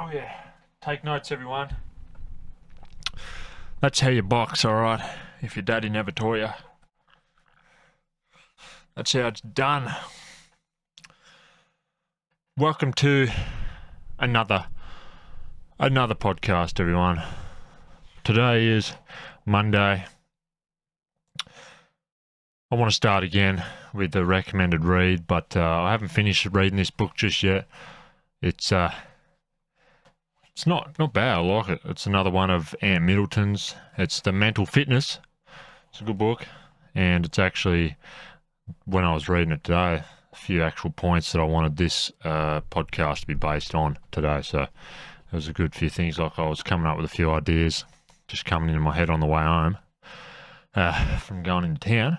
Oh yeah. Take notes, everyone. That's how you box, alright? If your daddy never taught you. That's how it's done. Welcome to another podcast, everyone. Today is Monday. I want to start again with the recommended read, but I haven't finished reading this book just yet. It's not bad. I like it. It's another one of Ant Middleton's. It's The Mental Fitness. It's a good book, and it's actually, when I was reading it today, a few actual points that I wanted this podcast to be based on today. So it was a good few things. Like I was coming up with a few ideas, just coming into my head on the way home from going into town.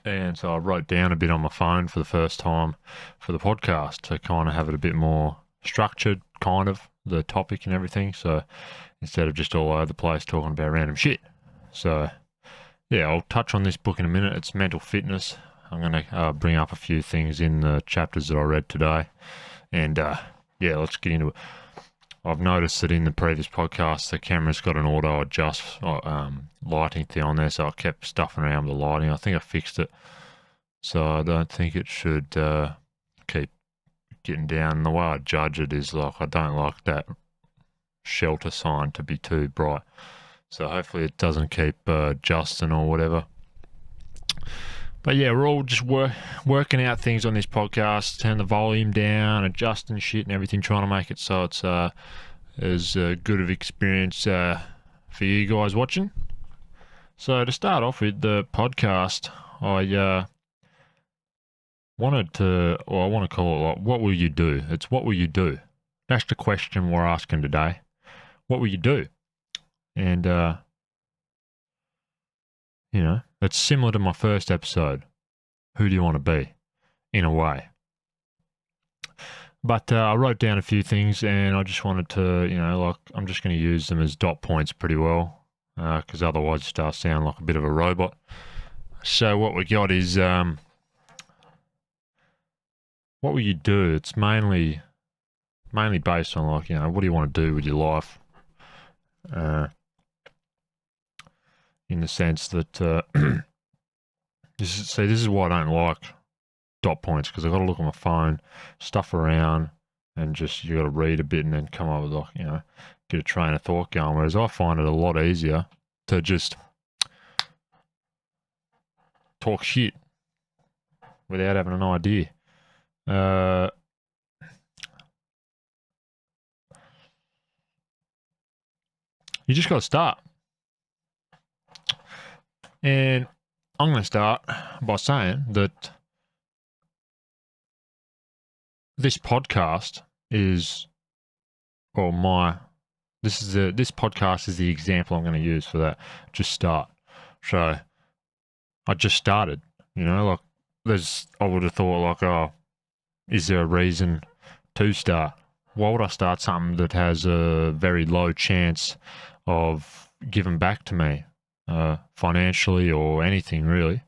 And so I wrote down a bit on my phone for the first time for the podcast to kind of have it a bit more structured, kind of, the topic and everything. So instead of just all over the place talking about random shit. So yeah, I'll touch on this book in a minute. It's Mental Fitness. I'm going to bring up a few things in the chapters that I read today. And yeah, let's get into it. I've noticed that in the previous podcast, the camera's got an auto adjust lighting thing on there, so I kept stuffing around with the lighting. I think I fixed it, so I don't think it should keep getting down. The way I judge it is like I don't like that shelter sign to be too bright, so hopefully it doesn't keep adjusting or whatever. But yeah, we're all just working out things on this podcast, turn the volume down, adjusting shit and everything, trying to make it so it's as good of experience for you guys watching. So to start off with the podcast, I want to call it like, what will you do? It's what will you do? That's the question we're asking today. What will you do? And it's similar to my first episode. Who do you want to be? In a way. But I wrote down a few things and I just wanted to, I'm just going to use them as dot points pretty well, because otherwise you start sounding like a bit of a robot. So what we got is, what will you do? It's mainly based on what do you want to do with your life? In the sense that this is why I don't like dot points, because I've got to look on my phone, stuff around, and just you got to read a bit and then come up with get a train of thought going. Whereas I find it a lot easier to just talk shit without having an idea. You just got to start. And I'm going to start by saying that this podcast is, this podcast is the example I'm going to use for that. Just start. So I just started, I would have thought is there a reason to start? Why would I start something that has a very low chance of giving back to me? Financially or anything really.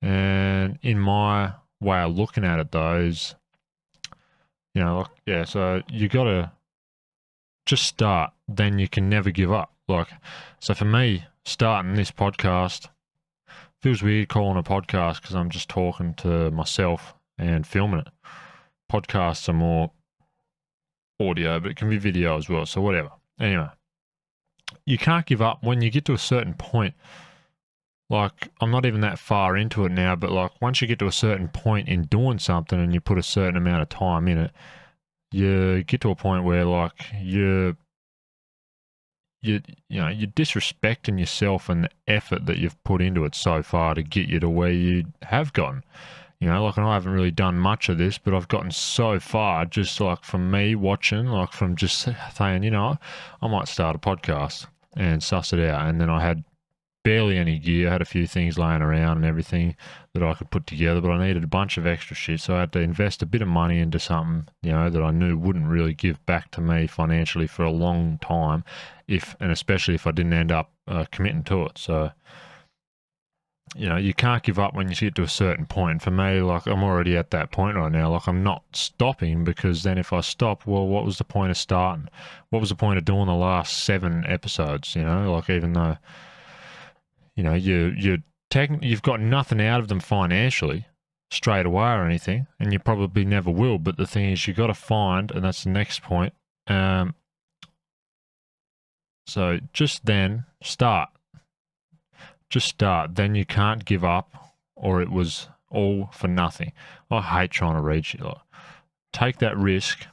And in my way of looking at it though is, so you gotta just start, then you can never give up. So for me, starting this podcast feels weird calling a podcast because I'm just talking to myself and filming it. Podcasts are more audio, but it can be video as well, so whatever. Anyway, you can't give up when you get to a certain point. I'm not even that far into it now, but once you get to a certain point in doing something and you put a certain amount of time in it, you get to a point where you're disrespecting yourself and the effort that you've put into it so far to get you to where you have gotten. And I haven't really done much of this, but I've gotten so far just from me watching, from just saying, I might start a podcast and suss it out. And then I had barely any gear. I had a few things laying around and everything that I could put together, but I needed a bunch of extra shit. So I had to invest a bit of money into something, that I knew wouldn't really give back to me financially for a long time, and especially if I didn't end up committing to it. So you know, you can't give up when you get to a certain point. For me, like, I'm already at that point right now. Like, I'm not stopping, because then if I stop, well, what was the point of starting? What was the point of doing the last 7 episodes? You know, like, even though, you know, you've got nothing out of them financially straight away or anything, and you probably never will. But the thing is, you got to find, and that's the next point. So just then start. Just start. Then you can't give up, or it was all for nothing. I hate trying to reach you. Like, take that risk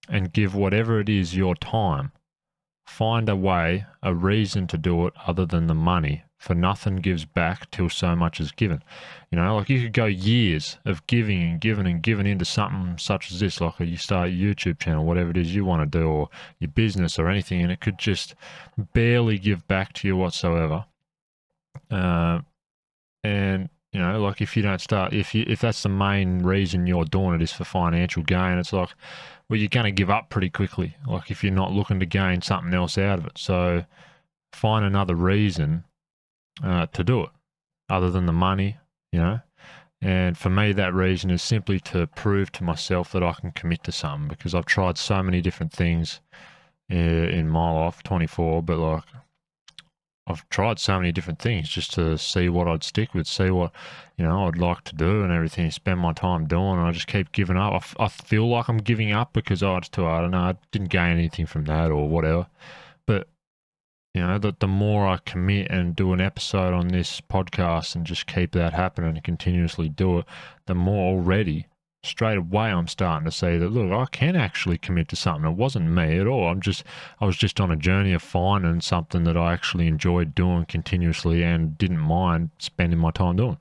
and give whatever it is your time. Find a way, a reason to do it other than the money. For nothing gives back till so much is given. You know, like, you could go years of giving and giving and giving into something such as this, like you start a YouTube channel, whatever it is you want to do, or your business or anything, and it could just barely give back to you whatsoever. And you know, like, if you don't start, if that's the main reason you're doing it is for financial gain, it's like, well, you're going to give up pretty quickly. Like, if you're not looking to gain something else out of it, so find another reason to do it other than the money. You know, and for me, that reason is simply to prove to myself that I can commit to something, because I've tried so many different things in my life, 24, but like, I've tried so many different things just to see what I'd stick with, see what, you know, I'd like to do and everything, spend my time doing, and I just keep giving up. I feel like I'm giving up because, oh, it's too hard. I know I didn't gain anything from that or whatever. But, you know, the more I commit and do an episode on this podcast and just keep that happening and continuously do it, the more already straight away I'm starting to see that, look, I can actually commit to something. It wasn't me at all. I was just on a journey of finding something that I actually enjoyed doing continuously and didn't mind spending my time doing.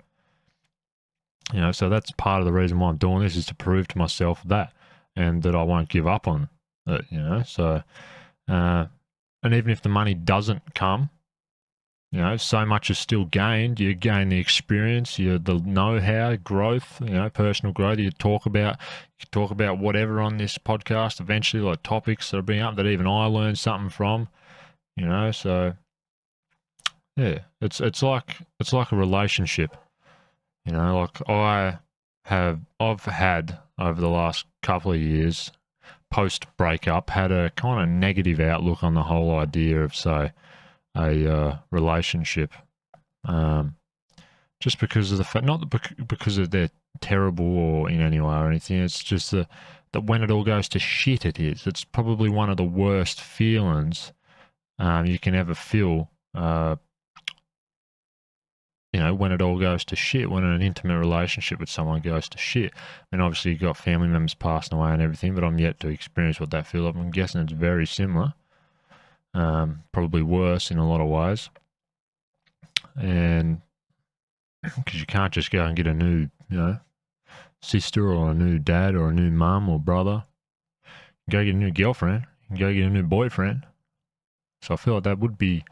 You know, so that's part of the reason why I'm doing this, is to prove to myself that, and that I won't give up on it, you know. So and even if the money doesn't come, you know, so much is still gained. You gain the experience, the know-how, growth, you know, personal growth. You talk about whatever on this podcast eventually, like topics that are being up that even I learned something from, you know. So yeah, it's like a relationship, you know. Like, I've had over the last couple of years, post breakup, had a kind of negative outlook on the whole idea of, say, a relationship, just because of the fact, not because of they're terrible or in any way or anything. It's just that when it all goes to shit, it's probably one of the worst feelings you can ever feel. You know, when it all goes to shit, when an intimate relationship with someone goes to shit. And obviously you've got family members passing away and everything, but I'm yet to experience what that feels like. I'm guessing it's very similar, probably worse in a lot of ways. And because you can't just go and get a new, you know, sister or a new dad or a new mum or brother. Go get a new girlfriend. Go get a new boyfriend. So I feel like that would be,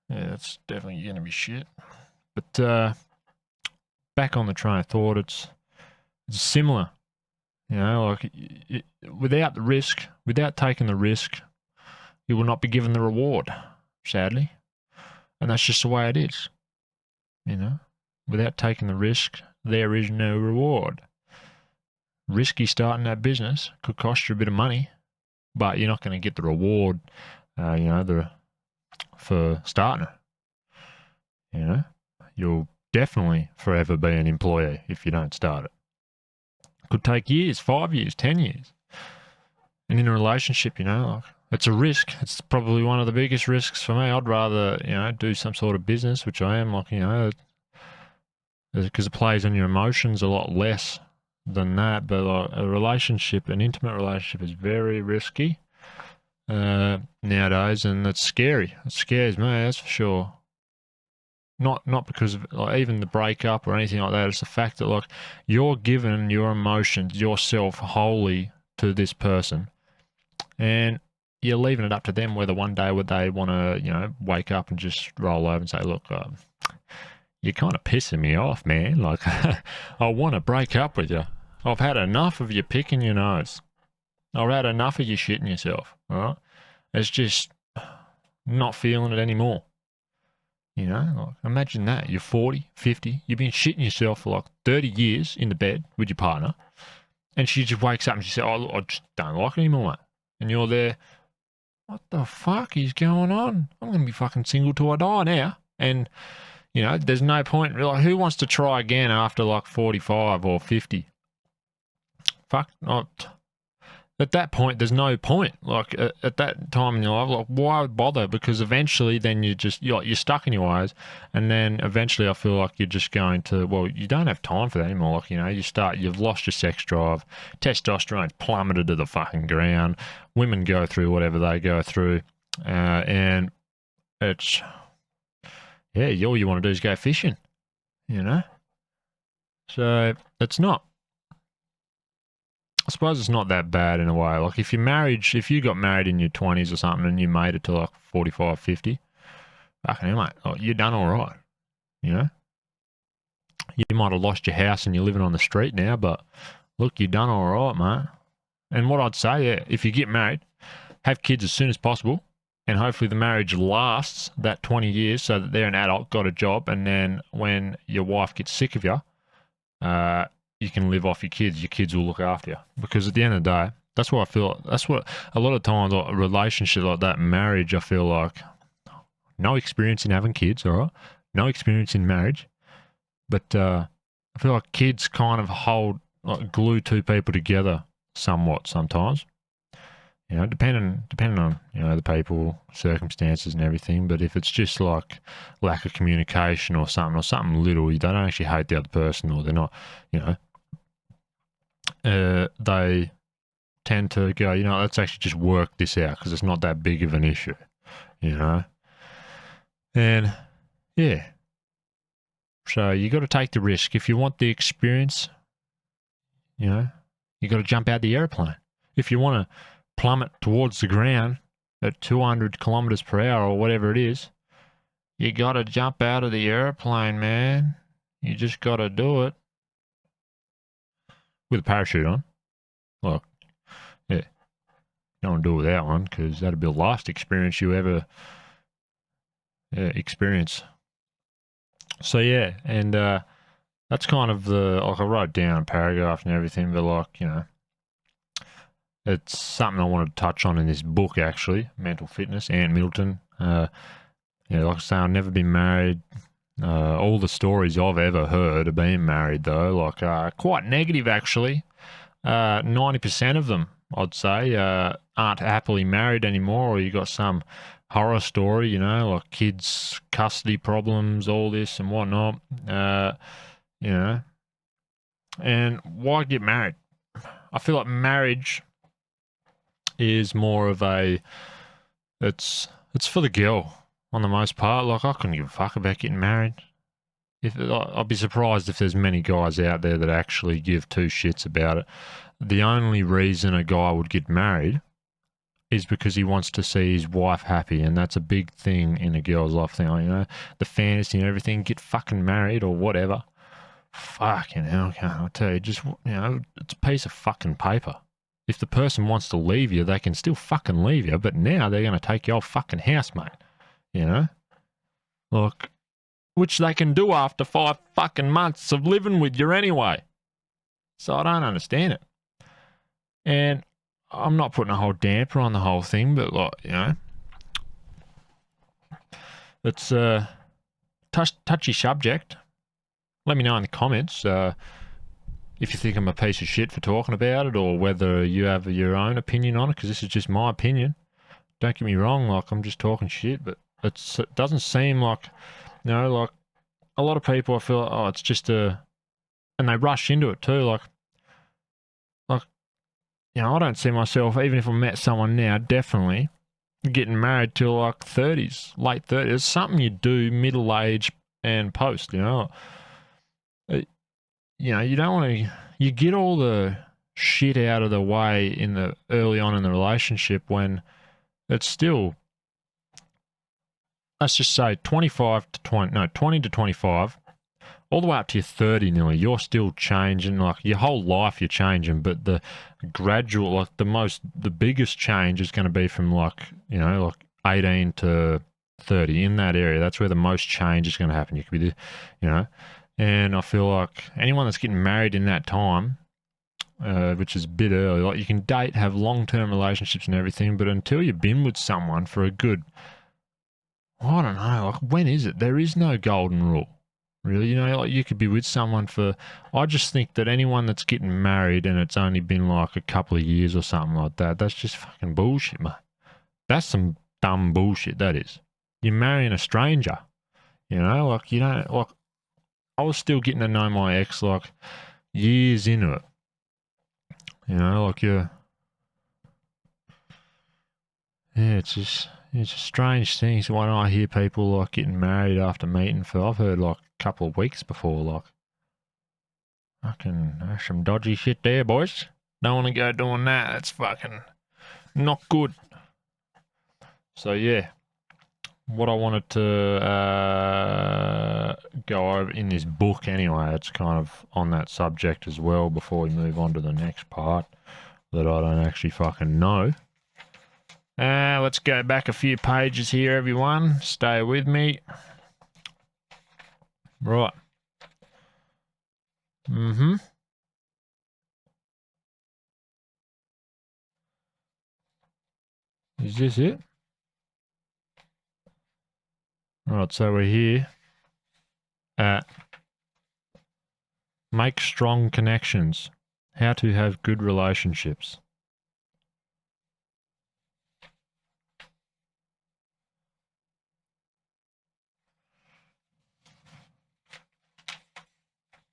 yeah, that's definitely going to be shit. But back on the train of thought, it's similar. You know, like, without the risk, without taking the risk, you will not be given the reward, sadly. And that's just the way it is. You know, without taking the risk, there is no reward. Risky starting that business could cost you a bit of money, but you're not going to get the reward, you know, for starting it. You know, you'll definitely forever be an employee if you don't start it. Could take years, 5 years, 10 years. And in a relationship, you know, like, it's a risk. It's probably one of the biggest risks for me. I'd rather, you know, do some sort of business, which I am, like, you know, because it plays on your emotions a lot less than that. But like, a relationship, an intimate relationship, is very risky nowadays, and it's scary. It scares me, that's for sure. Not because of, like, even the breakup or anything like that. It's the fact that, like, you're giving your emotions, yourself, wholly to this person, and you're leaving it up to them whether one day would they want to, you know, wake up and just roll over and say, look, you're kind of pissing me off, man. Like, I want to break up with you. I've had enough of you picking your nose. I've had enough of you shitting yourself. All right? It's just not feeling it anymore. You know, like, imagine that. You're 40, 50, you've been shitting yourself for like 30 years in the bed with your partner, and she just wakes up and she says, "Oh, look, I just don't like it anymore, mate." And you're there, what the fuck is going on? I'm going to be fucking single till I die now. And, you know, there's no point. Like, who wants to try again after like 45 or 50? Fuck, not. At that point, there's no point. Like at that time in your life, like why bother? Because eventually, then you're stuck in your ways, and then eventually, I feel like you're just going to. Well, you don't have time for that anymore. Like, you know, you've lost your sex drive, testosterone's plummeted to the fucking ground. Women go through whatever they go through, and it's all you want to do is go fishing, you know. So it's not. I suppose it's not that bad in a way. Like if you got married in your 20s or something and you made it to like 45, 50, fucking hell, mate, like, you're done all right, you know? You might have lost your house and you're living on the street now, but look, you're done all right, mate. And what I'd say, yeah, if you get married, have kids as soon as possible, and hopefully the marriage lasts that 20 years so that they're an adult, got a job, and then when your wife gets sick of you, you can live off your kids. Your kids will look after you. Because at the end of the day, that's what I feel. That's what a lot of times, like, a relationship like that, marriage, I feel like no experience in having kids, all right? No experience in marriage. But I feel like kids kind of like, glue two people together somewhat sometimes. You know, depending on, you know, the people, circumstances and everything. But if it's just like lack of communication or something little, they don't actually hate the other person, or they're not, you know, they tend to go, you know, let's actually just work this out because it's not that big of an issue, you know. And yeah, so you got to take the risk if you want the experience. You know, you got to jump out the airplane. If you want to plummet towards the ground at 200 kilometers per hour or whatever it is, you got to jump out of the airplane, man. You just got to do it with a parachute on. Look, yeah, don't want to do it without one because that'd be the last experience you ever experience. So yeah, and that's kind of like I wrote down a paragraph and everything, but like, you know, it's something I wanted to touch on in this book, actually, Mental Fitness, Ant Middleton. Yeah, like I say, I've never been married. All the stories I've ever heard of being married, though, like, quite negative, actually. 90% of them, I'd say, aren't happily married anymore, or you got some horror story, you know, like kids' custody problems, all this and whatnot. You know, and why get married? I feel like marriage is more of it's for the girl on the most part. Like, I couldn't give a fuck about getting married. I'd be surprised if there's many guys out there that actually give two shits about it. The only reason a guy would get married is because he wants to see his wife happy, and that's a big thing in a girl's life thing. You know, the fantasy and everything, get fucking married or whatever. Fucking hell, can't I tell you? Just, you know, it's a piece of fucking paper. If the person wants to leave you, they can still fucking leave you, but now they're going to take your fucking house, mate. You know? Look, which they can do after 5 fucking months of living with you anyway. So I don't understand it. And I'm not putting a whole damper on the whole thing, but, like, you know, it's a touchy subject. Let me know in the comments if you think I'm a piece of shit for talking about it, or whether you have your own opinion on it, because this is just my opinion. Don't get me wrong, like, I'm just talking shit, but it doesn't seem like, you know, like, a lot of people, I feel like, oh, it's just and they rush into it too, like, you know, I don't see myself, even if I met someone now, definitely getting married till like 30s, late 30s. It's something you do middle age and post, you know. You know, you don't want to, you get all the shit out of the way in the early on in the relationship when it's still, let's just say 25 to 20, no, 20 to 25, all the way up to your 30 nearly, you're still changing, like your whole life you're changing, but the gradual, like the biggest change is going to be from, like, you know, like 18 to 30, in that area. That's where the most change is going to happen. You could be, and I feel like anyone that's getting married in that time, which is a bit early, like you can date, have long-term relationships and everything, but until you've been with someone for a good, I don't know, like when is it? There is no golden rule. Really, like you could be with someone for, I just think that anyone that's getting married and it's only been like a couple of years or something like that, that's just fucking bullshit, mate. That's some dumb bullshit, that is. You're marrying a stranger, like you don't, like, I was still getting to know my ex like years into it, like yeah, it's just strange things. When I hear people like getting married after meeting for, I've heard like a couple of weeks before, like, fucking, there's some dodgy shit there, boys. Don't want to go doing that. That's fucking not good. So yeah, what I wanted to go over in this book anyway, it's kind of on that subject as well before we move on to the next part that I don't actually fucking know. Let's go back a few pages here, everyone. Stay with me. Right. Is this it? Right, so we're here at make strong connections. How to have good relationships.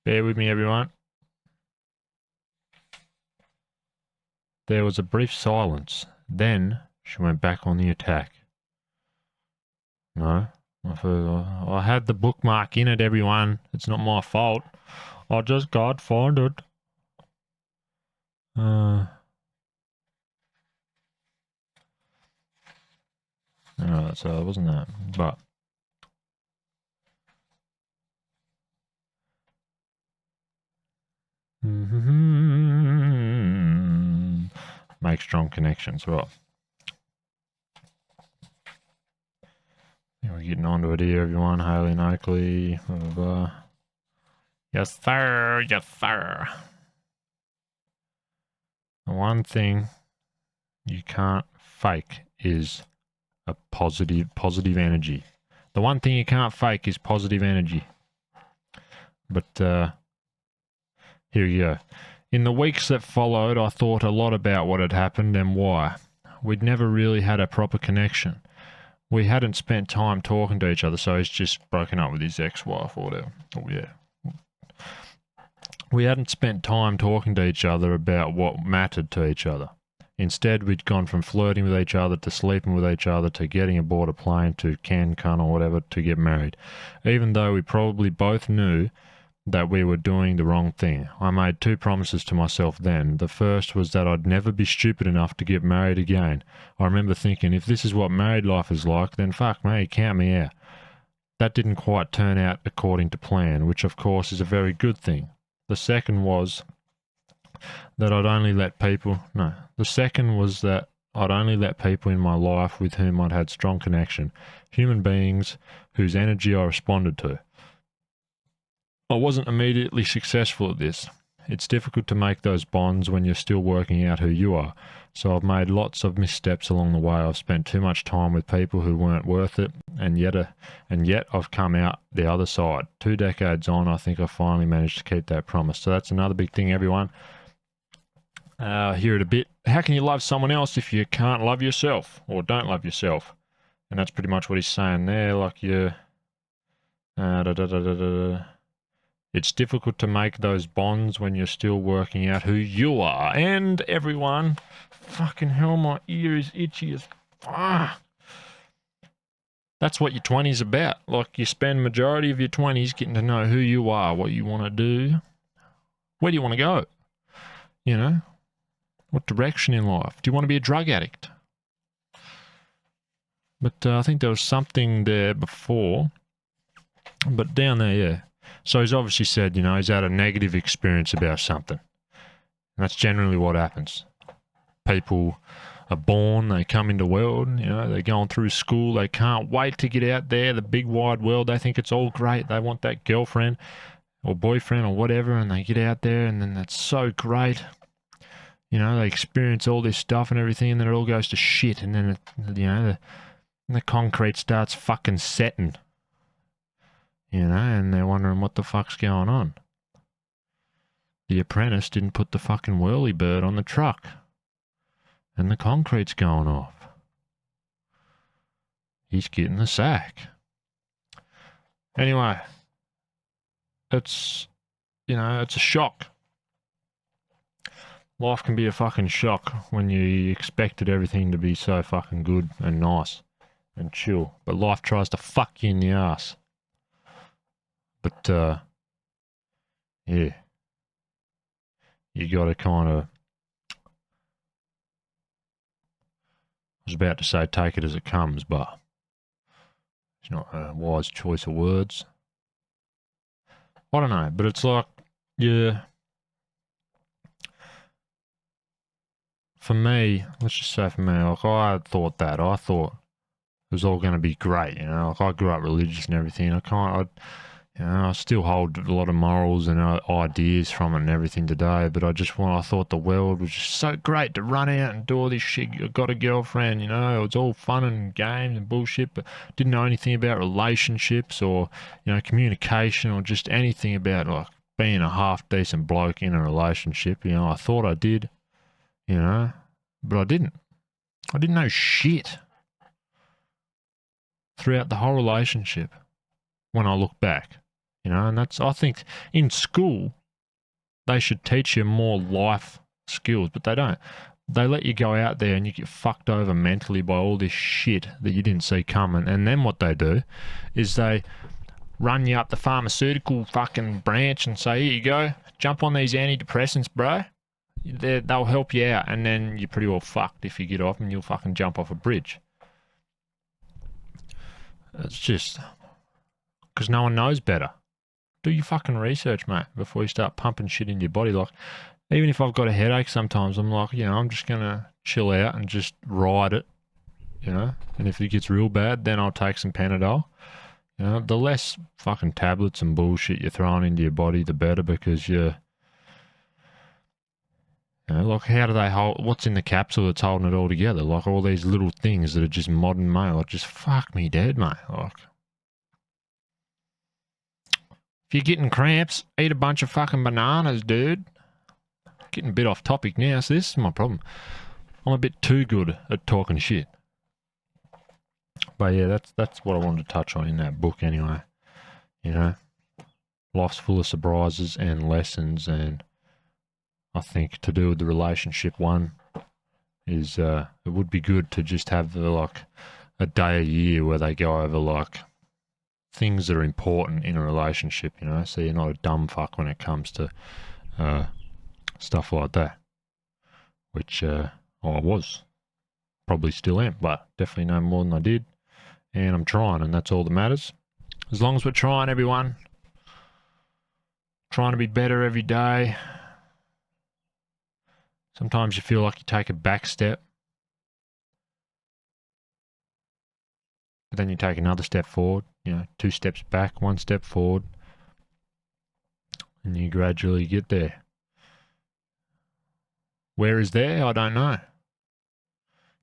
Bear with me, everyone. There was a brief silence. Then she went back on the attack. No, I had the bookmark in it, everyone. It's not my fault. I just can't find it. Alright, so it wasn't that, but make strong connections. Right. We're getting onto it here, everyone. Haley and Oakley. Blah, blah, blah. Yes, sir. Yes, sir. The one thing you can't fake is a positive energy. The one thing you can't fake is positive energy. But here you go. In the weeks that followed, I thought a lot about what had happened and why. We'd never really had a proper connection. We hadn't spent time talking to each other, so he's just broken up with his ex-wife or whatever. Oh, yeah. We hadn't spent time talking to each other about what mattered to each other. Instead, we'd gone from flirting with each other to sleeping with each other to getting aboard a plane to Cancun or whatever to get married. Even though we probably both knew that we were doing the wrong thing. I made 2 promises to myself then. The first was that I'd never be stupid enough to get married again. I remember thinking, if this is what married life is like, then fuck me, count me out. That didn't quite turn out according to plan, which of course is a very good thing. The second was that I'd only let people in my life with whom I'd had strong connection, human beings whose energy I responded to. I wasn't immediately successful at this. It's difficult to make those bonds when you're still working out who you are. So I've made lots of missteps along the way. I've spent too much time with people who weren't worth it, and yet I've come out the other side. 2 decades on, I think I finally managed to keep that promise. So that's another big thing, everyone. Hear it a bit. How can you love someone else if you can't love yourself or don't love yourself? And that's pretty much what he's saying there. Like it's difficult to make those bonds when you're still working out who you are. And everyone, fucking hell, my ear is itchy as fuck. That's what your 20s about. Like, you spend majority of your 20s getting to know who you are, what you want to do, where do you want to go? What direction in life? Do you want to be a drug addict? But I think there was something there before. But down there, yeah. So he's obviously said, he's had a negative experience about something. And that's generally what happens. People are born, they come into the world, you know, they're going through school, they can't wait to get out there, the big wide world, they think it's all great, they want that girlfriend or boyfriend or whatever, and they get out there and then that's so great. You know, they experience all this stuff and everything, and then it all goes to shit, and then, the concrete starts fucking setting. You know, and they're wondering what the fuck's going on. The apprentice didn't put the fucking whirlybird on the truck. And the concrete's going off. He's getting the sack. Anyway, it's a shock. Life can be a fucking shock when you expected everything to be so fucking good and nice and chill. But life tries to fuck you in the ass. But, yeah. You gotta kind of... I was about to say take it as it comes, but it's not a wise choice of words. I don't know, but it's like, yeah. For me, let's just say for me, like I thought it was all going to be great, you know. Like I grew up religious and everything. I still hold a lot of morals and ideas from it and everything today. But I thought the world was just so great to run out and do all this shit. I got a girlfriend, you know. It was all fun and games and bullshit, but didn't know anything about relationships or, you know, communication or just anything about like being a half decent bloke in a relationship. You know, I thought I did, you know, but I didn't. I didn't know shit throughout the whole relationship when I look back. You know, and I think in school, they should teach you more life skills, but they don't. They let you go out there and you get fucked over mentally by all this shit that you didn't see coming. And then what they do is they run you up the pharmaceutical fucking branch and say, here you go, jump on these antidepressants, bro. They'll help you out. And then you're pretty well fucked if you get off and you'll fucking jump off a bridge. It's just because no one knows better. Do your fucking research, mate, before you start pumping shit in your body. Like, even if I've got a headache sometimes, I'm like, you know, I'm just going to chill out and just ride it, you know. And if it gets real bad, then I'll take some Panadol. You know, the less fucking tablets and bullshit you're throwing into your body, the better, because you know, like, how do they hold, what's in the capsule that's holding it all together? Like, all these little things that are just modern made, like, just fuck me dead, mate. Like, if you're getting cramps, eat a bunch of fucking bananas, dude. Getting a bit off topic now, so this is my problem. I'm a bit too good at talking shit. But yeah, that's what I wanted to touch on in that book anyway. You know, life's full of surprises and lessons, and I think to do with the relationship one is it would be good to just have like a day a year where they go over like things that are important in a relationship, you know, so you're not a dumb fuck when it comes to stuff like that, which I was, probably still am, but definitely no more than I did, and I'm trying, and that's all that matters. As long as we're trying, everyone, trying to be better every day. Sometimes you feel like you take a back step, but then you take another step forward, you know, 2 steps back, 1 step forward, and you gradually get there. Where is there? I don't know.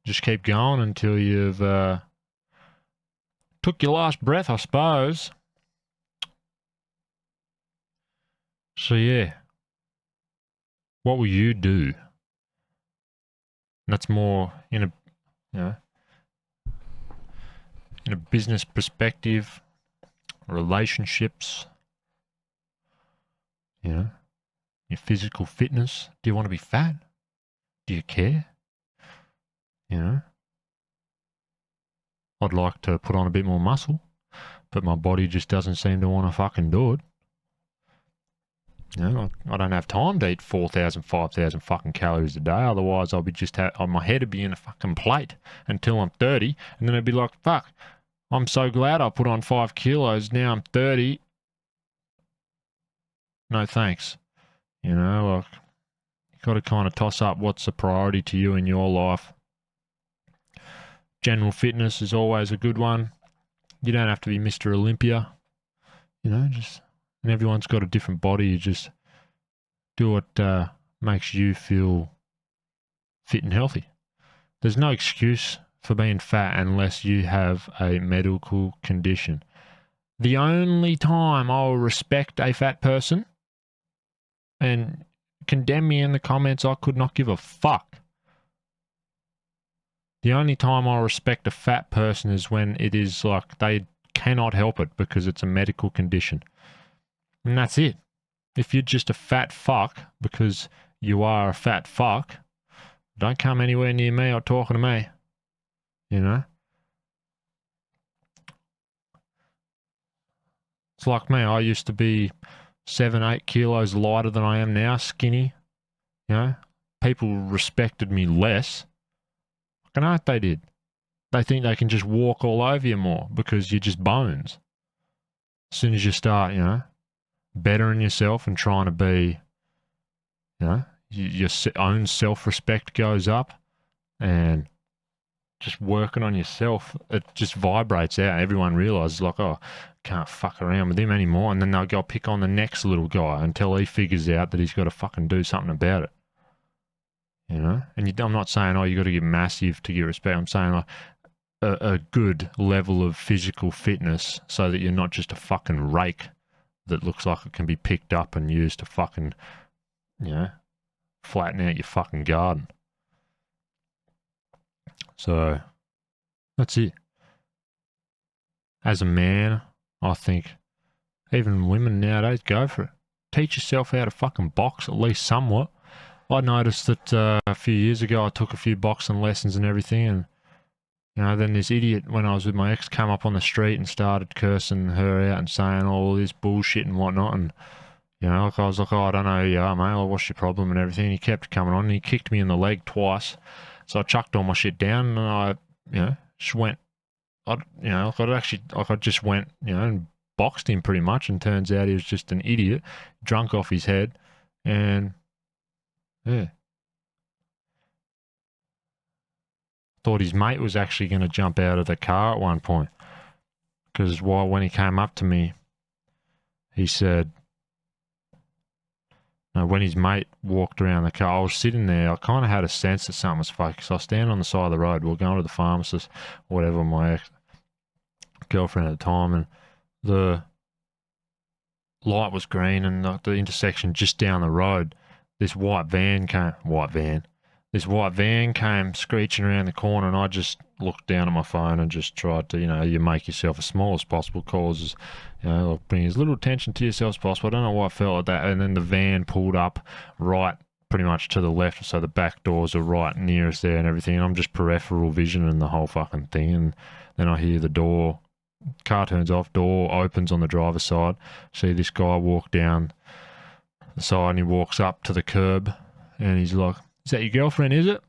Just keep going until you've took your last breath, I suppose. So yeah, what will you do? And that's more in a, you know, in a business perspective, relationships, you know, your physical fitness. Do you want to be fat? Do you care? You know, I'd like to put on a bit more muscle, but my body just doesn't seem to want to fucking do it. You know, I don't have time to eat 4,000, 5,000 fucking calories a day. Otherwise, I'll be just my head would be in a fucking plate until I'm 30, and then I'd be like, fuck, I'm so glad I put on 5 kilos. Now I'm 30. No thanks. You know, like, you got to kind of toss up what's a priority to you in your life General fitness is always a good one. You don't have to be Mr. Olympia, you know, and everyone's got a different body. You just do what makes you feel fit and healthy. There's no excuse for being fat unless you have a medical condition. The only time I'll respect a fat person and condemn me in the comments, I could not give a fuck. The only time I'll respect a fat person is when it is like they cannot help it because it's a medical condition. And that's it. If you're just a fat fuck because you are a fat fuck, don't come anywhere near me or talking to me. You know? It's like me. I used to be 7-8 kilos lighter than I am now, skinny. You know? People respected me less. Fucking art they did. They think they can just walk all over you more because you're just bones. As soon as you start, you know, bettering yourself and trying to be, you know, your own self-respect goes up, and just working on yourself, it just vibrates out. Everyone realizes, like, oh, can't fuck around with him anymore. And then they'll go pick on the next little guy until he figures out that he's got to fucking do something about it. You know? And I'm not saying, oh, you got to get massive to get respect. I'm saying, like, a good level of physical fitness so that you're not just a fucking rake that looks like it can be picked up and used to fucking, you know, flatten out your fucking garden. So, that's it. As a man, I think even women nowadays, go for it. Teach yourself how to fucking box at least somewhat. I noticed that a few years ago I took a few boxing lessons and everything, and you know, then this idiot, when I was with my ex, came up on the street and started cursing her out and saying all this bullshit and whatnot. And, you know, like I was like, oh, I don't know who you are, mate. Like, what's your problem and everything? And he kept coming on and he kicked me in the leg twice. So I chucked all my shit down and I, you know, just went, I just went, you know, and boxed him pretty much. And turns out he was just an idiot, drunk off his head. And, yeah. Thought his mate was actually going to jump out of the car at one point. Because when he came up to me, he said, no, when his mate walked around the car, I was sitting there, I kind of had a sense that something was fake. So I was standing on the side of the road, we were going to the pharmacist, whatever, my ex-girlfriend at the time, and the light was green, and the intersection just down the road, this white van came screeching around the corner, and I just looked down at my phone and just tried to, you know, you make yourself as small as possible, causes, you know, like bring as little attention to yourself as possible. I don't know why I felt like that. And then the van pulled up right pretty much to the left, so the back doors are right near us there and everything. And I'm just peripheral visioning the whole fucking thing. And then I hear the door, car turns off, door opens on the driver's side. See this guy walk down the side, and he walks up to the curb, and he's like, is that your girlfriend, is it?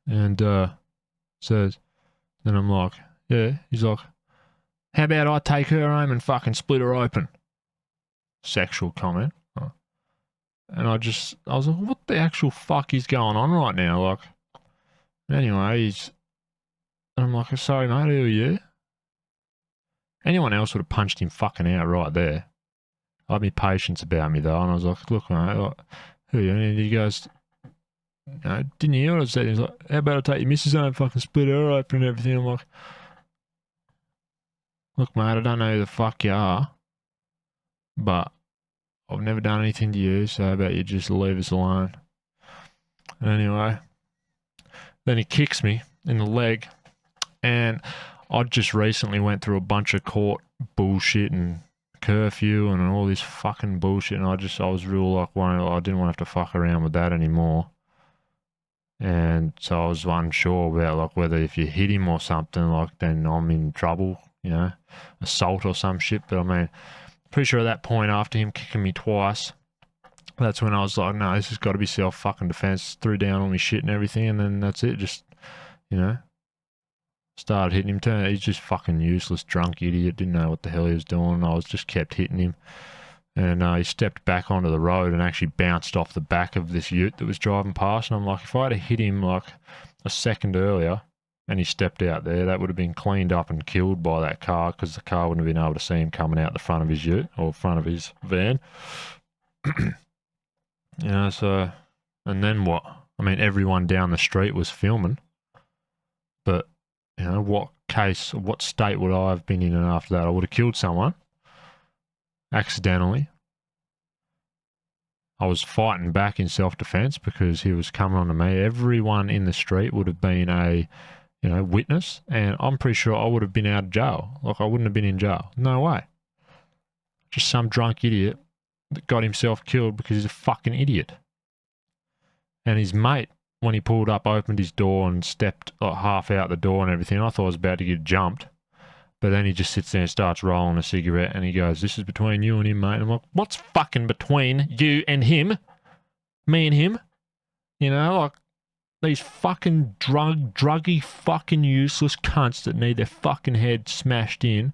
And says, then I'm like, yeah. He's like, how about I take her home and fucking split her open? Sexual comment. And I was like, what the actual fuck is going on right now? Like, anyway, and I'm like, sorry mate, who are you? Anyone else would have punched him fucking out right there. I had my patience about me though, and I was like, look mate, like, who are you? And he goes, no, didn't you hear what I said? He's like, how about I take your missus home and fucking split her open and everything? I'm like, look mate, I don't know who the fuck you are, but I've never done anything to you, so how about you just leave us alone? Anyway, then he kicks me in the leg, and I just recently went through a bunch of court bullshit and curfew and all this fucking bullshit, and I was real like, I didn't want to have to fuck around with that anymore. And so I was unsure about like whether if you hit him or something, like then I'm in trouble, you know, assault or some shit. But I mean, pretty sure at that point after him kicking me twice, that's when I was like, no, this has got to be self fucking defense. Threw down all my shit and everything, and then that's it. Just, you know, started hitting him. He's just fucking useless, drunk idiot. Didn't know what the hell he was doing. I was just kept hitting him. And he stepped back onto the road and actually bounced off the back of this ute that was driving past. And I'm like, if I had hit him like a second earlier, and he stepped out there, that would have been cleaned up and killed by that car because the car wouldn't have been able to see him coming out the front of his ute or front of his van. So, and then what? I mean, everyone down the street was filming, but, what case, what state would I have been in after that? I would have killed someone accidentally. I was fighting back in self-defense because he was coming on to me. Everyone in the street would have been a, witness, and I'm pretty sure I would have been out of jail. Like, I wouldn't have been in jail. No way. Just some drunk idiot that got himself killed because he's a fucking idiot. And his mate, when he pulled up, opened his door and stepped half out the door and everything. I thought I was about to get jumped. But then he just sits there and starts rolling a cigarette and he goes, "This is between you and him, mate." And I'm like, what's fucking between you and him? Me and him? Like these fucking druggy, fucking useless cunts that need their fucking head smashed in.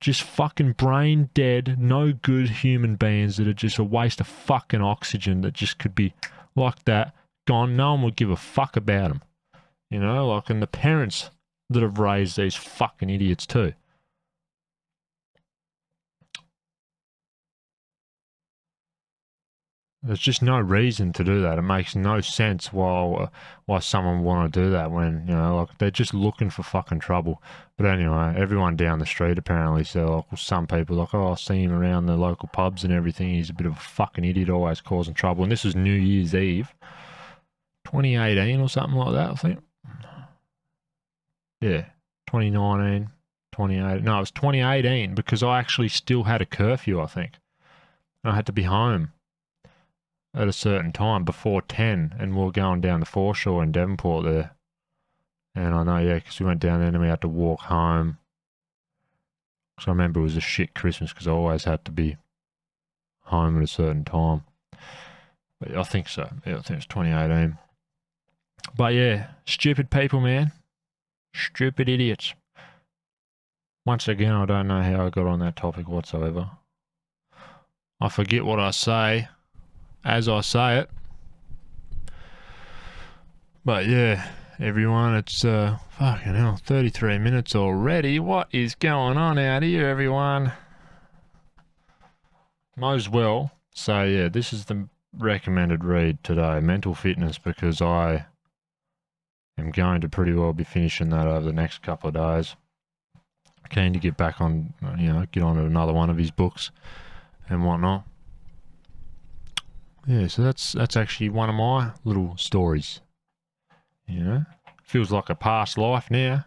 Just fucking brain dead, no good human beings that are just a waste of fucking oxygen that just could be like that, gone. No one would give a fuck about them. And the parents that have raised these fucking idiots too. There's just no reason to do that. It makes no sense why someone would want to do that when, they're just looking for fucking trouble. But anyway, everyone down the street apparently said, some people I see him around the local pubs and everything. He's a bit of a fucking idiot, always causing trouble. And this was New Year's Eve, 2018 or something like that, I think. Yeah, 2019, 2018. No, it was 2018 because I actually still had a curfew, I think. I had to be home at a certain time before 10, and we were going down the foreshore in Devonport there. And I know, because we went down there and we had to walk home. So I remember it was a shit Christmas because I always had to be home at a certain time. But I think so. Yeah, I think it's 2018. But yeah, stupid people, man. Stupid idiots. Once again, I don't know how I got on that topic whatsoever. I forget what I say as I say it. But yeah, everyone, it's fucking hell, 33 minutes already. What is going on out here, everyone? Might as well say, yeah, this is the recommended read today, Mental Fitness, because I am going to pretty well be finishing that over the next couple of days. Keen to get back on, get on to another one of his books and whatnot. Yeah, so that's actually one of my little stories. Feels like a past life now.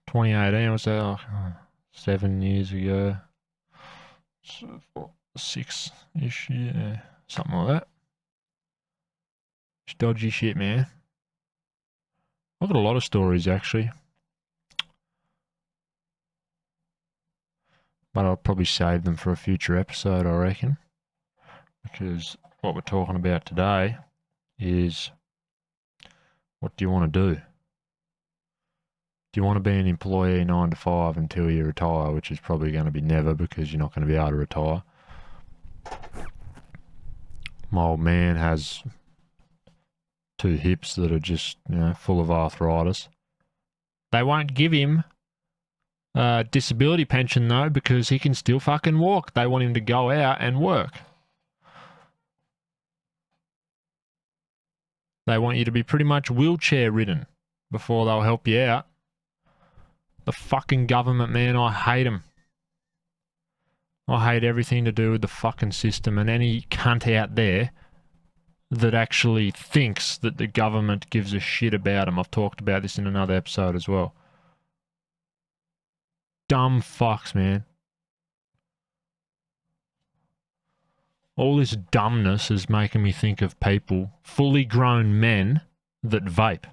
2018 was that 7 years ago, 6-ish, yeah, something like that. It's dodgy shit, man. I've got a lot of stories actually, but I'll probably save them for a future episode, I reckon, because what we're talking about today is, what do you want to do? Do you want to be an employee 9 to 5 until you retire, which is probably going to be never because you're not going to be able to retire. My old man has 2 hips that are just, full of arthritis. They won't give him disability pension though because he can still fucking walk. They want him to go out and work. They want you to be pretty much wheelchair ridden before they'll help you out. The fucking government, man, I hate them. I hate everything to do with the fucking system and any cunt out there that actually thinks that the government gives a shit about them. I've talked about this in another episode as well. Dumb fucks, man. All this dumbness is making me think of people, fully grown men, that vape.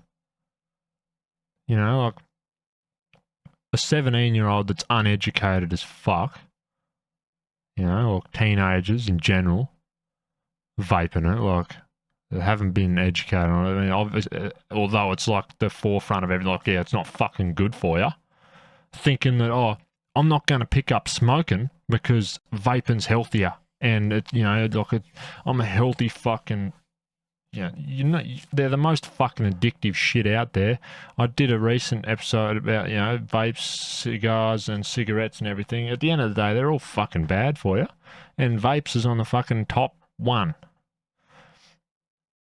Like a 17-year-old that's uneducated as fuck, or teenagers in general, vaping it, like they haven't been educated on it. I mean, obviously, although it's like the forefront of everything, like, yeah, it's not fucking good for you. Thinking that, I'm not going to pick up smoking because vaping's healthier. And, I'm a healthy fucking they're the most fucking addictive shit out there. I did a recent episode about, vapes, cigars, and cigarettes and everything. At the end of the day, they're all fucking bad for you. And vapes is on the fucking top one.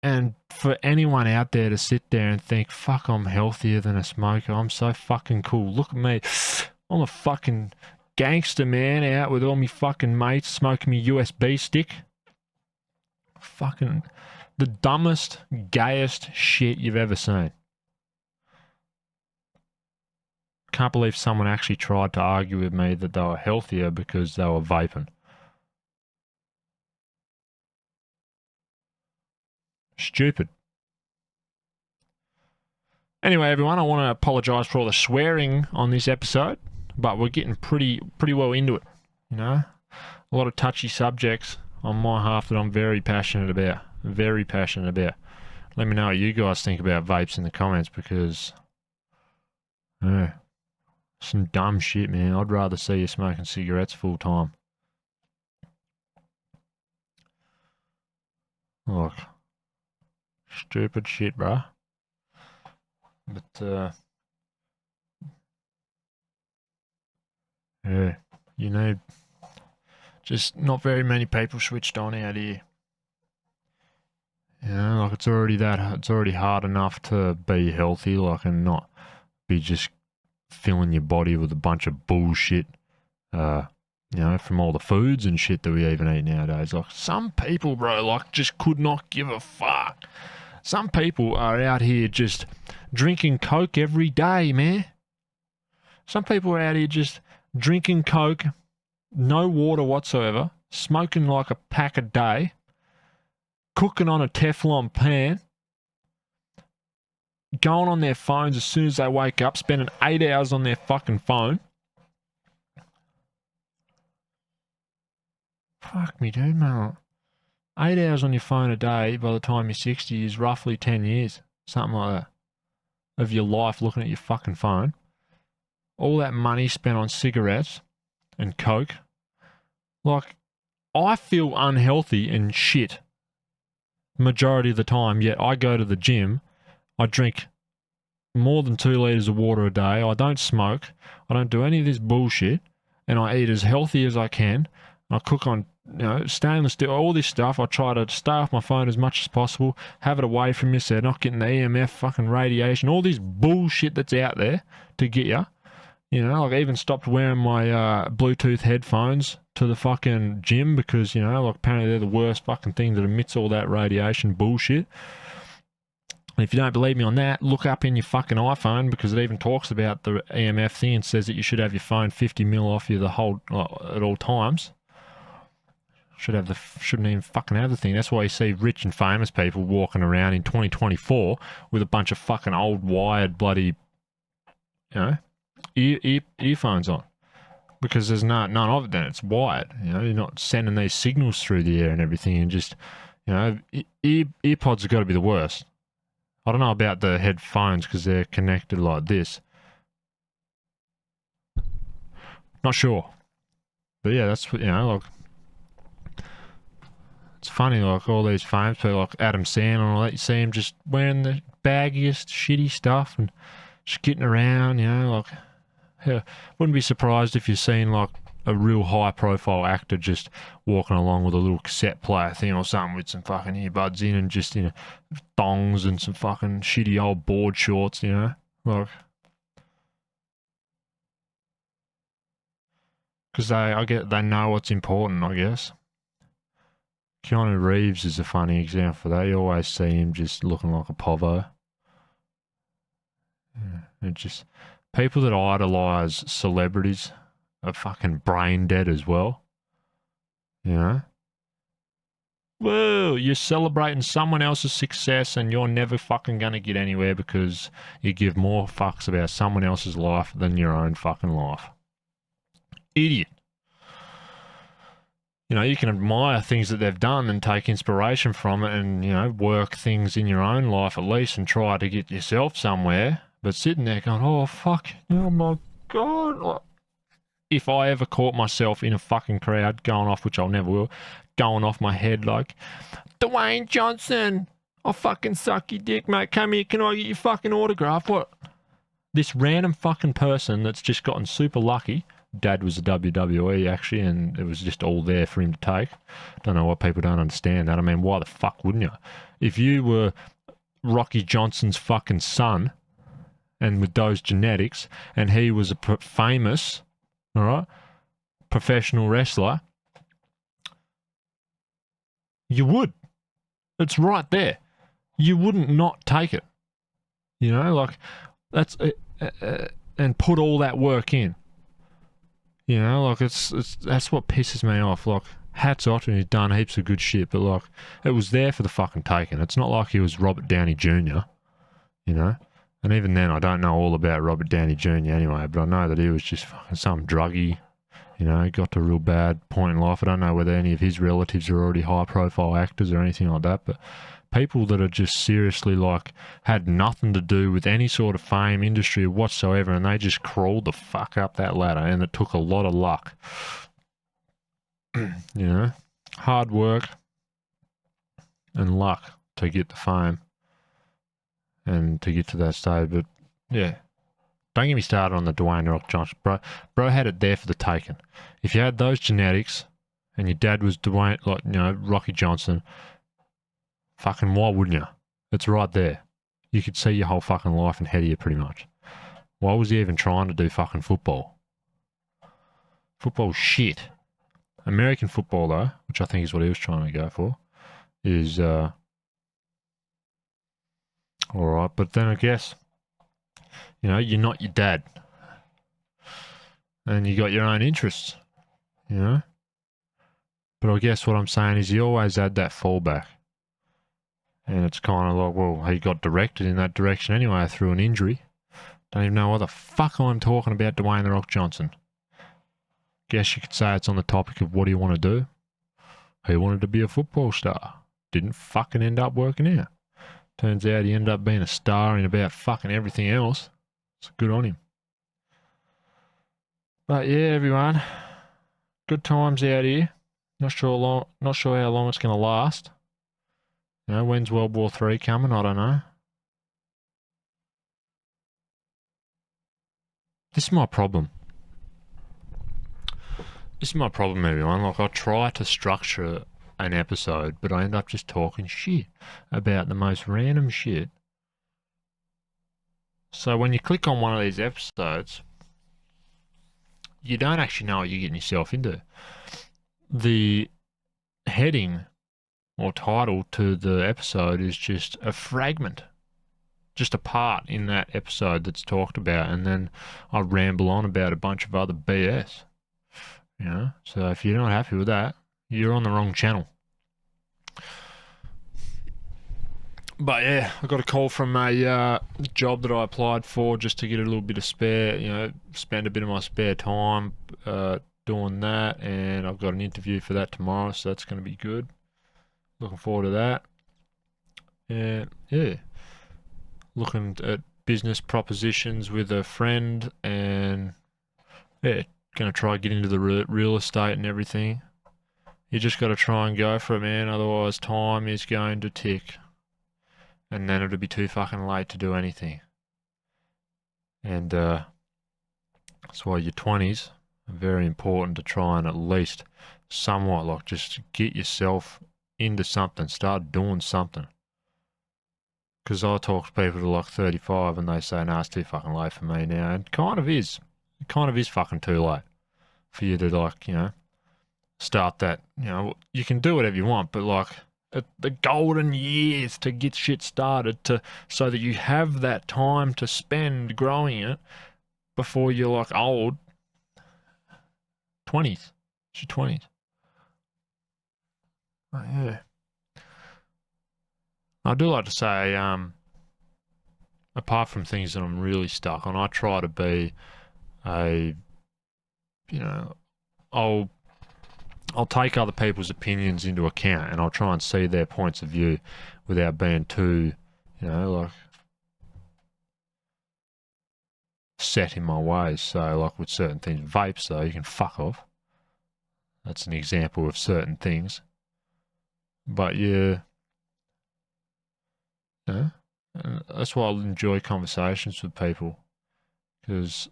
And for anyone out there to sit there and think, fuck, I'm healthier than a smoker. I'm so fucking cool. Look at me. I'm a fucking gangster, man, out with all me fucking mates smoking me USB stick. Fucking the dumbest, gayest shit you've ever seen. Can't believe someone actually tried to argue with me that they were healthier because they were vaping. Stupid. Anyway, everyone, I want to apologise for all the swearing on this episode, but we're getting pretty well into it. A lot of touchy subjects on my half that I'm very passionate about. Very passionate about. Let me know what you guys think about vapes in the comments, because some dumb shit, man. I'd rather see you smoking cigarettes full time. Look, stupid shit, bruh. But yeah, just not very many people switched on out here. Like it's already hard enough to be healthy, like, and not be just filling your body with a bunch of bullshit, from all the foods and shit that we even eat nowadays. Like, some people, bro, like, just could not give a fuck. Some people are out here just drinking Coke every day, man. Some people are out here just drinking Coke, no water whatsoever, smoking like a pack a day, cooking on a Teflon pan, going on their phones as soon as they wake up, spending 8 hours on their fucking phone. Fuck me, dude, man. 8 hours on your phone a day by the time you're 60 is roughly 10 years, something like that, of your life looking at your fucking phone. All that money spent on cigarettes and Coke. Like, I feel unhealthy and shit majority of the time, yet I go to the gym, I drink more than 2 litres of water a day, I don't smoke, I don't do any of this bullshit, and I eat as healthy as I can. I cook on stainless steel, all this stuff. I try to stay off my phone as much as possible, have it away from you so you're not getting the EMF fucking radiation, all this bullshit that's out there to get you. Like, I even stopped wearing my Bluetooth headphones to the fucking gym because, like, apparently they're the worst fucking thing that emits all that radiation bullshit. And if you don't believe me on that, look up in your fucking iPhone, because it even talks about the EMF thing and says that you should have your phone 50 mil off you at all times. Shouldn't even fucking have the thing. That's why you see rich and famous people walking around in 2024 with a bunch of fucking old wired bloody, earphones on, because there's none of it. Then it's wired. You're not sending these signals through the air and everything, and just earpods have got to be the worst. I don't know about the headphones because they're connected like this. Not sure, but yeah, that's like. It's funny, like, all these famous people, like Adam Sandler and all that, you see him just wearing the baggiest, shitty stuff and just getting around, like, wouldn't be surprised if you're seeing, like, a real high-profile actor just walking along with a little cassette player thing or something with some fucking earbuds in and just, thongs and some fucking shitty old board shorts, like, because they know what's important, I guess. Keanu Reeves is a funny example for that. You always see him just looking like a povo. It just, people that idolise celebrities are fucking brain dead as well. Well, you're celebrating someone else's success and you're never fucking going to get anywhere because you give more fucks about someone else's life than your own fucking life. Idiot. You can admire things that they've done and take inspiration from it and, work things in your own life at least and try to get yourself somewhere. But sitting there going, oh, fuck, oh my God. If I ever caught myself in a fucking crowd going off, which I'll never will, going off my head like, Dwayne Johnson, I'll fucking suck your dick, mate. Come here, can I get your fucking autograph? What? This random fucking person that's just gotten super lucky. Dad was a WWE actually, and it was just all there for him to take. Don't know why people don't understand that. I mean, why the fuck wouldn't you? If you were Rocky Johnson's fucking son, and with those genetics, and he was a famous, all right, professional wrestler, you would. It's right there. You wouldn't not take it. You know, like that's and put all that work in. You know, like it's that's what pisses me off. Like, hats off to him, he's done heaps of good shit, but like it was there for the fucking taking. It's not like he was Robert Downey Jr. You know, and even then, I don't know all about Robert Downey Jr. anyway, but I know that he was just fucking some druggie. You know, he got to a real bad point in life. I don't know whether any of his relatives are already high-profile actors or anything like that, but people that are just seriously like had nothing to do with any sort of fame, industry whatsoever, and they just crawled the fuck up that ladder, and it took a lot of luck. You know, hard work and luck to get the fame and to get to that stage. But yeah, don't get me started on the Dwayne The Rock Johnson. Bro had it there for the taking. If you had those genetics and your dad was Dwayne, like, you know, Rocky Johnson, fucking why wouldn't you? It's right there. You could see your whole fucking life ahead of you pretty much. Why was he even trying to do fucking football? Football's shit. American football, though, which I think is what he was trying to go for, is all right. But then I guess, you know, you're not your dad. And you got your own interests, you know? But I guess what I'm saying is you always had that fallback. And it's kind of like, well, he got directed in that direction anyway through an injury. Don't even know what the fuck I'm talking about Dwayne The Rock Johnson. Guess you could say it's on the topic of what do you want to do? He wanted to be a football star. Didn't fucking end up working out. Turns out he ended up being a star in about fucking everything else. So good on him. But yeah, everyone, good times out here. Not sure how long it's going to last. You know, when's World War III coming? I don't know. This is my problem. Everyone. Like, I try to structure an episode, but I end up just talking shit about the most random shit. So when you click on one of these episodes, you don't actually know what you're getting yourself into. The heading or title to the episode is just a fragment, just a part in that episode that's talked about, and then I ramble on about a bunch of other BS. You know, so if you're not happy with that, you're on the wrong channel. But yeah, I got a call from a job that I applied for just to get a little bit of spare, you know, spend a bit of my spare time doing that, and I've got an interview for that tomorrow, so that's going to be good. Looking forward to that. And yeah, looking at business propositions with a friend, and yeah, going to try get into the real estate and everything. You just got to try and go for it, man, otherwise time is going to tick. And then it'll be too fucking late to do anything. And that's why your 20s are very important to try and at least somewhat like just get yourself into something, start doing something. Because I talk to people who are like 35 and they say, nah, it's too fucking late for me now. And it kind of is fucking too late for you to, like, you know, start that. You know, you can do whatever you want, but like, the golden years to get shit started so that you have that time to spend growing it before you're like old. 20s. It's your 20s. Oh, yeah. I do like to say, apart from things that I'm really stuck on, I try to be you know, I'll take other people's opinions into account, and I'll try and see their points of view without being too, you know, like set in my ways. So like with certain things, vapes though, you can fuck off. That's an example of certain things. But yeah, know, and that's why I enjoy conversations with people, because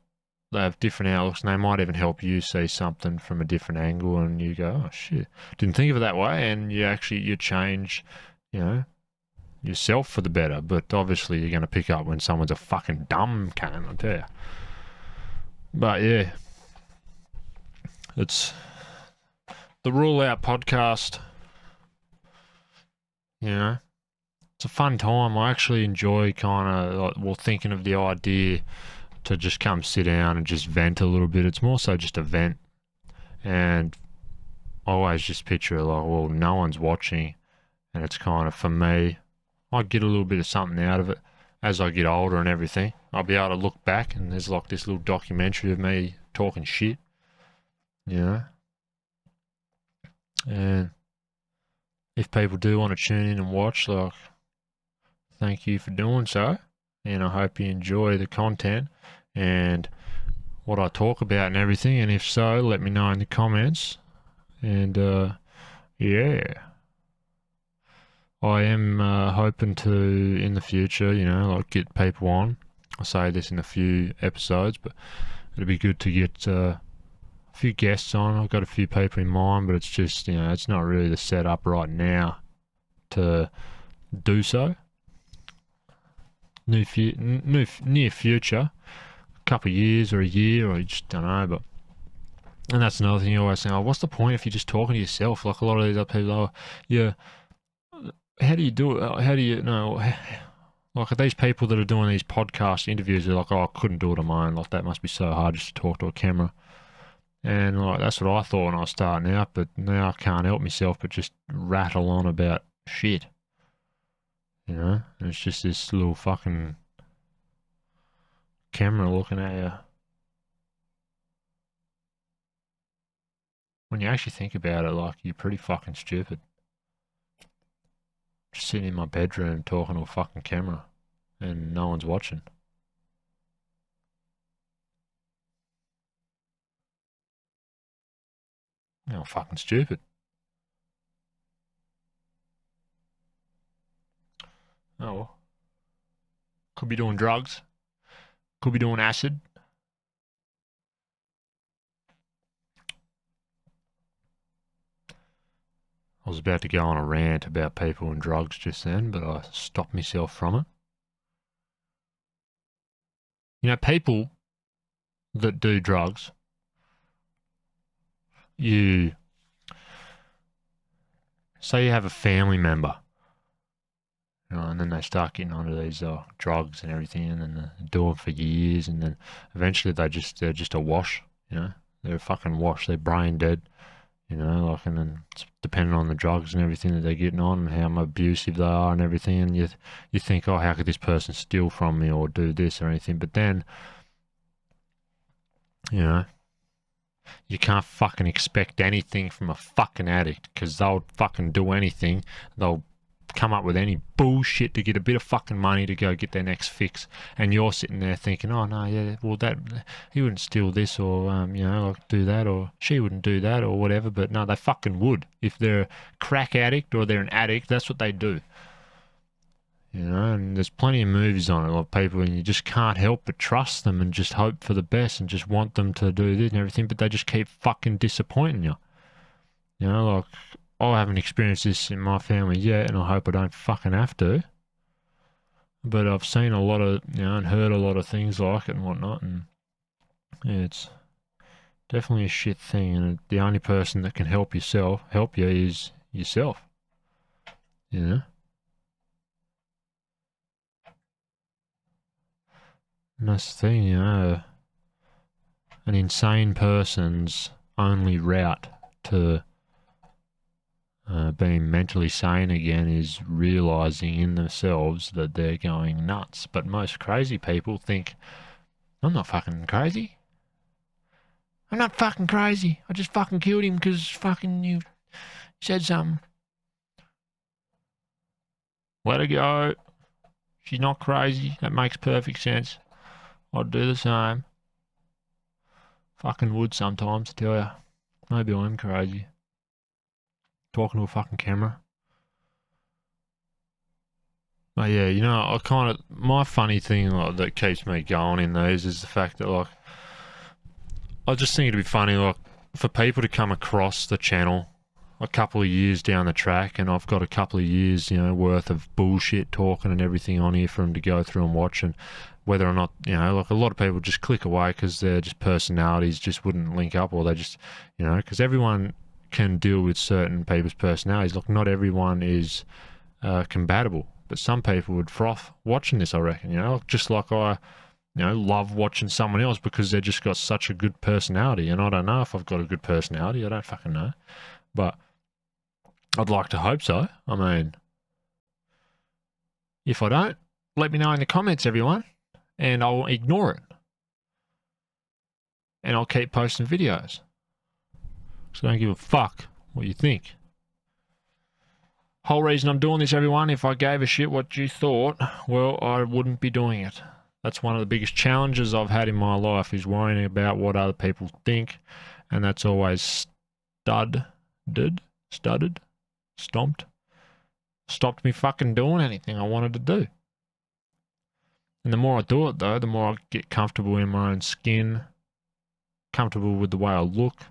they have different outlooks and they might even help you see something from a different angle, and you go, oh shit, didn't think of it that way, and you change, you know, yourself for the better. But obviously you're going to pick up when someone's a fucking dumb cunt, I tell you. But yeah, it's the Rule Out podcast, you know. It's a fun time. I actually enjoy kind of, thinking of the idea to just come sit down and just vent a little bit. It's more so just a vent. And I always just picture it like, well, no one's watching. And it's kind of, for me, I get a little bit of something out of it. As I get older and everything, I'll be able to look back and there's like this little documentary of me talking shit, you know. And if people do want to tune in and watch, like, thank you for doing so. And I hope you enjoy the content and what I talk about and everything. And if so, let me know in the comments. And yeah, I am hoping to, in the future, you know, like get people on. I'll say this in a few episodes, but it'd be good to get a few guests on. I've got a few people in mind, but it's just, you know, it's not really the setup right now to do so. Near future, a couple of years or a year, or you just don't know. But and that's another thing you always say. Oh, what's the point if you're just talking to yourself? Like a lot of these other people. Oh, yeah. How do you do it? How do you know? Like these people that are doing these podcast interviews, they're like, oh, I couldn't do it on my own. Like that must be so hard just to talk to a camera. And like that's what I thought when I was starting out, but now I can't help myself but just rattle on about shit. You know? And it's just this little fucking camera looking at you. When you actually think about it, like, you're pretty fucking stupid. Just sitting in my bedroom talking to a fucking camera and no one's watching. You're fucking stupid. Oh well. Could be doing drugs. Could be doing acid. I was about to go on a rant about people and drugs just then, but I stopped myself from it. You know, people that do drugs, you say you have a family member, you know, and then they start getting onto these drugs and everything, and then they do it for years, and then eventually they're just a wash, you know, they're a fucking wash, they're brain dead, you know, like, and then it's depending on the drugs and everything that they're getting on and how abusive they are and everything, and you think, oh, how could this person steal from me or do this or anything, but then, you know, you can't fucking expect anything from a fucking addict because they'll fucking do anything. They'll come up with any bullshit to get a bit of fucking money to go get their next fix. And you're sitting there thinking, oh, no, yeah, well, he wouldn't steal this or, you know, like do that, or she wouldn't do that or whatever. But no, they fucking would. If they're a crack addict or they're an addict, that's what they do. You know, and there's plenty of movies on it, like people, and you just can't help but trust them and just hope for the best and just want them to do this and everything, but they just keep fucking disappointing you. You know, like, I haven't experienced this in my family yet, and I hope I don't fucking have to. But I've seen a lot of, you know, and heard a lot of things like it and whatnot, and yeah, it's definitely a shit thing, and the only person that can help you is yourself. You know? And that's the thing, you know, an insane person's only route to being mentally sane again is realizing in themselves that they're going nuts. But most crazy people think, I'm not fucking crazy. I'm not fucking crazy. I just fucking killed him because fucking you said something. Let her go. She's not crazy. That makes perfect sense. I'd do the same. Fucking would sometimes, I tell ya. Maybe I'm crazy. Talking to a fucking camera. But yeah, you know, my funny thing like, that keeps me going in these is the fact that like I just think it'd be funny like for people to come across the channel a couple of years down the track, and I've got a couple of years, worth of bullshit talking and everything on here for them to go through and watch, and whether or not, like a lot of people just click away because their just personalities just wouldn't link up, or they just, because everyone can deal with certain people's personalities. Look, not everyone is compatible, but some people would froth watching this, I reckon, just like I, love watching someone else because they just got such a good personality, and I don't know if I've got a good personality, I don't fucking know, but I'd like to hope so. I mean, if I don't, let me know in the comments, everyone, and I'll ignore it. And I'll keep posting videos. So I don't give a fuck what you think. Whole reason I'm doing this, everyone, if I gave a shit what you thought, well, I wouldn't be doing it. That's one of the biggest challenges I've had in my life, is worrying about what other people think. And that's always stopped me fucking doing anything I wanted to do. And the more I do it, though, the more I get comfortable in my own skin, comfortable with the way I look,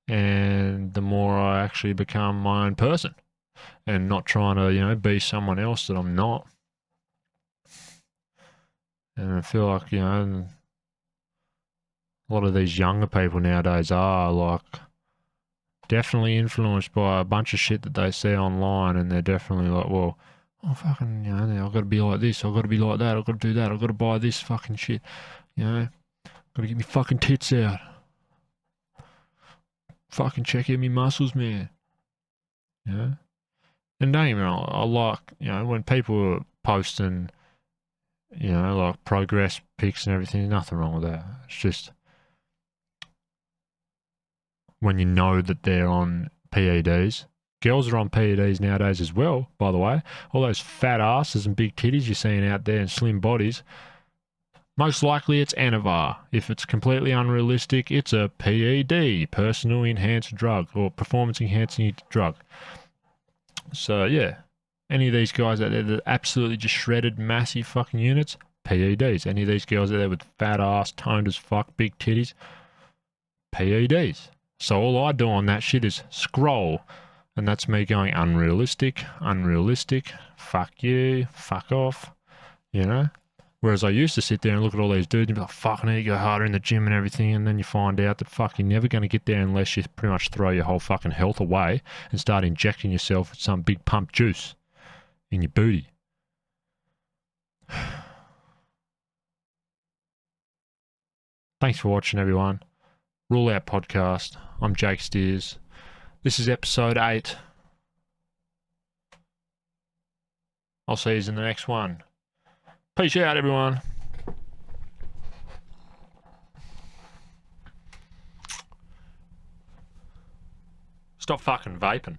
and the more I actually become my own person and not trying to, be someone else that I'm not. And I feel like, a lot of these younger people nowadays are like definitely influenced by a bunch of shit that they see online, and they're definitely like, well, oh fucking, I've got to be like this, I've got to be like that, I've got to do that, I've got to buy this fucking shit, got to get me fucking tits out. Fucking check out me muscles, man. And don't get me wrong, I like, when people are posting, like progress pics and everything, there's nothing wrong with that. It's just when you know that they're on PEDs. Girls are on PEDs nowadays as well, by the way. All those fat asses and big titties you're seeing out there and slim bodies, most likely it's Anavar. If it's completely unrealistic, it's a PED, personal enhanced drug, or performance enhancing drug. So yeah, any of these guys out there that are absolutely just shredded, massive fucking units, PEDs. Any of these girls out there with fat ass, toned as fuck, big titties, PEDs. So all I do on that shit is scroll, and that's me going unrealistic, fuck you, fuck off, Whereas I used to sit there and look at all these dudes and be like, fuck, I need to go harder in the gym and everything, and then you find out that, fuck, you're never going to get there unless you pretty much throw your whole fucking health away and start injecting yourself with some big pump juice in your booty. Thanks for watching, everyone. Rule Out Podcast. I'm Jake Steers. This is episode 8. I'll see you in the next one. Peace out, everyone. Stop fucking vaping.